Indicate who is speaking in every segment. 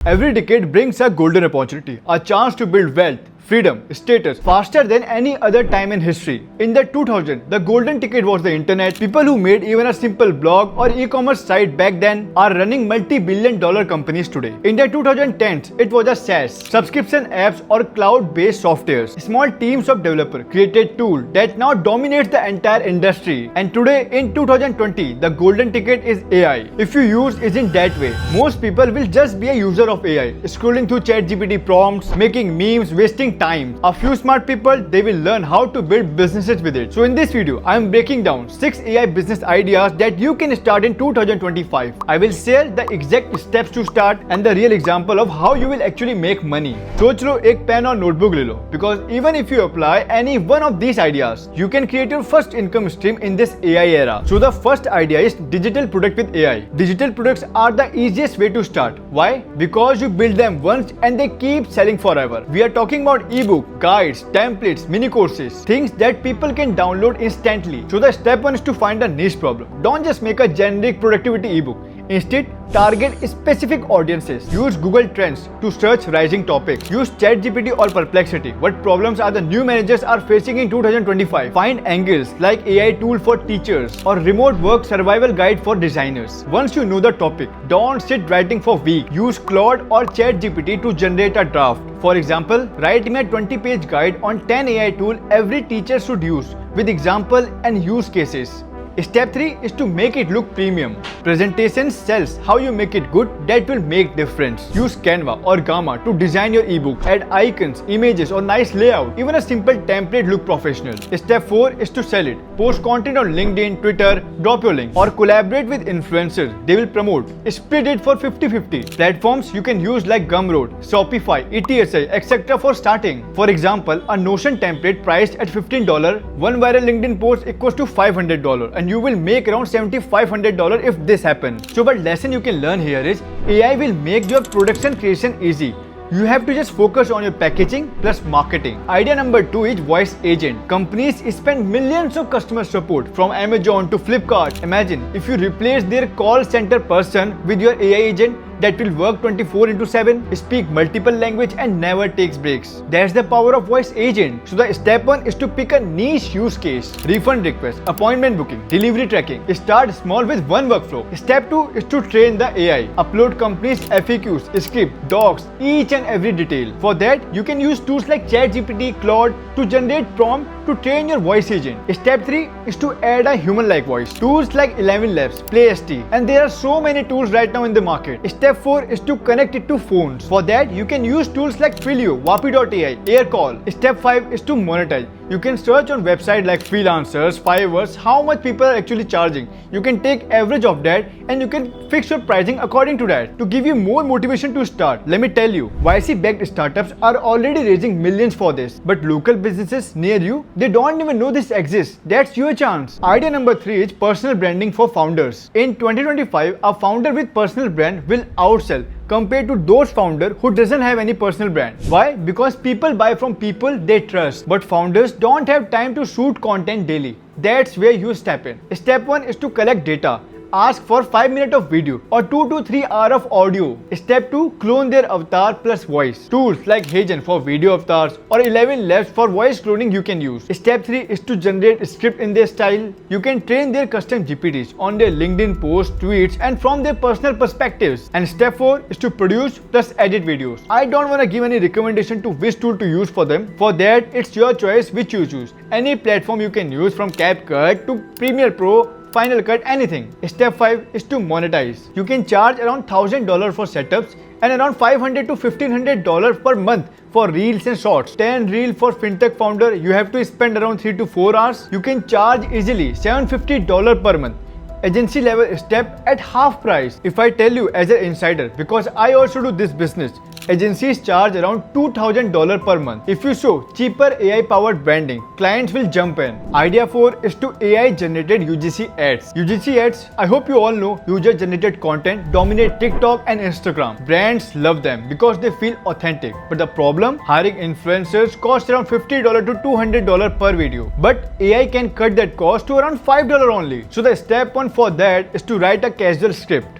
Speaker 1: Every decade brings a golden opportunity, a chance to build wealth, freedom, status faster than any other time in history. In the 2000, the golden ticket was the internet. People who made even a simple blog or e-commerce site back then are running multi-billion-dollar companies today. In the 2010s, it was a SaaS, subscription apps or cloud-based softwares. Small teams of developers created tools that now dominate the entire industry. And today in 2020, the golden ticket is AI. If you use it in that way, most people will just be a user of AI, scrolling through ChatGPT prompts, making memes, wasting time. A few smart people, they will learn how to build businesses with it. So in this video, I am breaking down 6 AI business ideas that you can start in 2025. I will share the exact steps to start and the real example of how you will actually make money. सोच लो एक pen और notebook ले लो, because even if you apply any one of these ideas, you can create your first income stream in this AI era. So the first idea is digital product with AI. Digital products are the easiest way to start. Why? Because you build them once and they keep selling forever. We are talking about ebook, guides, templates, mini courses, things that people can download instantly. So the step 1 is to find a niche problem. Don't just make a generic productivity ebook. Instead, target specific audiences. Use Google Trends to search rising topics. Use ChatGPT or Perplexity. What problems are the new managers are facing in 2025? Find angles like AI tool for teachers or remote work survival guide for designers. Once you know the topic, don't sit writing for weeks. Use Claude or ChatGPT to generate a draft. For example, write me a 20-page guide on 10 AI tools every teacher should use with example and use cases. Step 3 is to make it look premium. Presentation sells. How you make it good, that will make difference. Use Canva or Gamma to design your ebook. Add icons, images or nice layout. Even a simple template look professional. Step 4 is to sell it. Post content on LinkedIn, Twitter, drop your link or collaborate with influencers. They will promote. Split it for 50-50. Platforms you can use like Gumroad, Shopify, ETSI, etc. for starting. For example, a Notion template priced at $15, one viral LinkedIn post equals to $500. And you will make around $7,500 if this happens. So, but lesson you can learn here is AI will make your production creation easy. You have to just focus on your packaging plus marketing. Idea number 2 is voice agent. Companies spend millions of customer support from Amazon to Flipkart. Imagine if you replace their call center person with your AI agent that will work 24/7, speak multiple language and never takes breaks. That's the power of voice agent. So the step 1 is to pick a niche use case. Refund request, appointment booking, delivery tracking. Start small with one workflow. Step 2 is to train the AI. Upload companies FAQs, script, docs, each and every detail. For that, you can use tools like ChatGPT, Claude to generate prompt to train your voice agent. Step 3 is to add a human-like voice. Tools like 11 Labs, PlayST, and there are so many tools right now in the market. Step 4 is to connect it to phones. For that, you can use tools like Twilio, Wapi.ai, Aircall. Step 5 is to monetize. You can search on websites like Freelancers, Fiverr, how much people are actually charging. You can take average of that and you can fix your pricing according to that. To give you more motivation to start, let me tell you, YC-backed startups are already raising millions for this. But local businesses near you, they don't even know this exists. That's your chance. Idea number 3 is personal branding for founders. In 2025, a founder with personal brand will outsell compared to those founders who doesn't have any personal brand. Why? Because people buy from people they trust, but founders don't have time to shoot content daily. That's where you step in. Step 1 is to collect data. Ask for 5 minutes of video or 2 to 3 hours of audio. Step 2, clone their avatar plus voice. Tools like Hagen for video avatars or 11 Labs for voice cloning you can use. Step 3 is to generate a script in their style. You can train their custom GPTs on their LinkedIn posts, tweets and from their personal perspectives. And step 4 is to produce plus edit videos. I don't want to give any recommendation to which tool to use for them. For that, it's your choice which you choose. Any platform you can use from CapCut to Premiere Pro, Final Cut, anything. Step 5 is to monetize. You can charge around $1,000 for setups and around $500 to $1,500 per month for reels and shorts. 10 reel for fintech founder, you have to spend around 3 to 4 hours. You can charge easily $750 per month. Agency level step at half price. If I tell you as an insider, because I also do this business, agencies charge around $2,000 per month. If you show cheaper AI powered branding, clients will jump in. Idea 4 is to AI generated UGC ads. UGC ads, I hope you all know, user generated content dominate TikTok and Instagram. Brands love them because they feel authentic. But the problem, hiring influencers costs around $50 to $200 per video. But AI can cut that cost to around $5 only. So the step 1 for that is to write a casual script.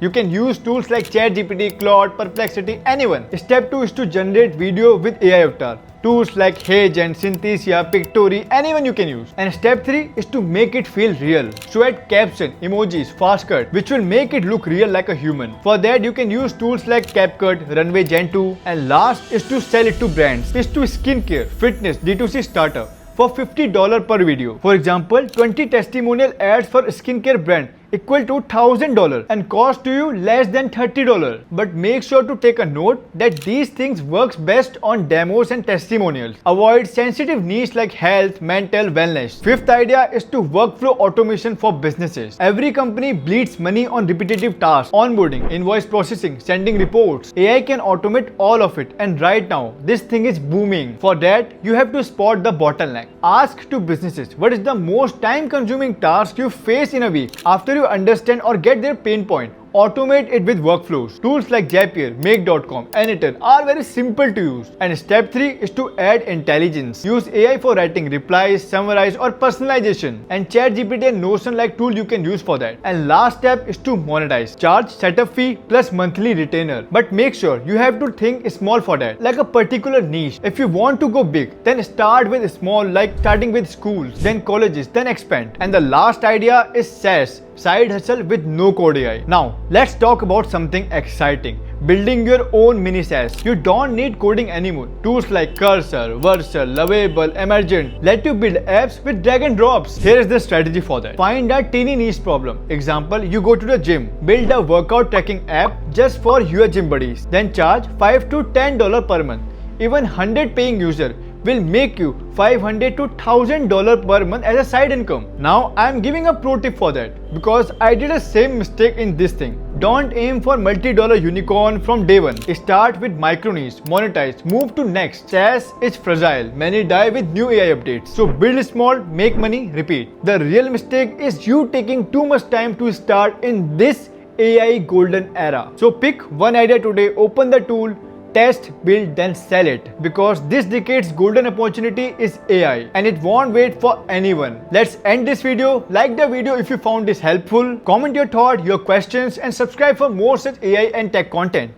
Speaker 1: You can use tools like ChatGPT, Claude, Perplexity, anyone. Step 2 is to generate video with AI avatar. Tools like HeyGen, Synthesia, Pictory, anyone you can use. And step 3 is to make it feel real. So add caption, emojis, fast cut, which will make it look real like a human. For that, you can use tools like CapCut, Runway Gen 2. And last is to sell it to brands. Is to skincare, fitness, D2C startup for $50 per video. For example, 20 testimonial ads for skincare brand equal to $1,000 and cost to you less than $30. But make sure to take a note that these things works best on demos and testimonials. Avoid sensitive niche like health, mental, wellness. Fifth idea is to workflow automation for businesses. Every company bleeds money on repetitive tasks, onboarding, invoice processing, sending reports. AI can automate all of it, and right now this thing is booming. For that, you have to spot the bottleneck. Ask to businesses what is the most time-consuming task you face in a week. After you understand or get their pain point, automate it with workflows. Tools like Zapier, Make.com, Anytone are very simple to use. And step 3 is to add intelligence. Use AI for writing replies, summarize or personalization. And ChatGPT and Notion like tool you can use for that. And last step is to monetize. Charge setup fee plus monthly retainer. But make sure you have to think small for that. Like a particular niche. If you want to go big, then start with small, like starting with schools, then colleges, then expand. And the last idea is SaaS, side hustle with no code AI. Now, let's talk about something exciting. Building your own mini SaaS. You don't need coding anymore. Tools like Cursor, Vercel, Lovable, Emergent let you build apps with drag and drops. Here is the strategy for that. Find a teeny niche problem. Example, you go to the gym. Build a workout tracking app just for your gym buddies. Then charge $5 to $10 per month. Even 100 paying user will make you $500 to $1,000 per month as a side income. Now I am giving a pro tip for that because I did the same mistake in this thing. Don't aim for multi-dollar unicorn from day one. Start with micro niche, monetize, move to next. SaaS is fragile. Many die with new AI updates. So build small, make money, repeat. The real mistake is you taking too much time to start in this AI golden era. So pick one idea today, open the tool, test, build, then sell it. Because this decade's golden opportunity is AI and it won't wait for anyone. Let's end this video. Like the video if you found this helpful. Comment your thought, your questions and subscribe for more such AI and tech content.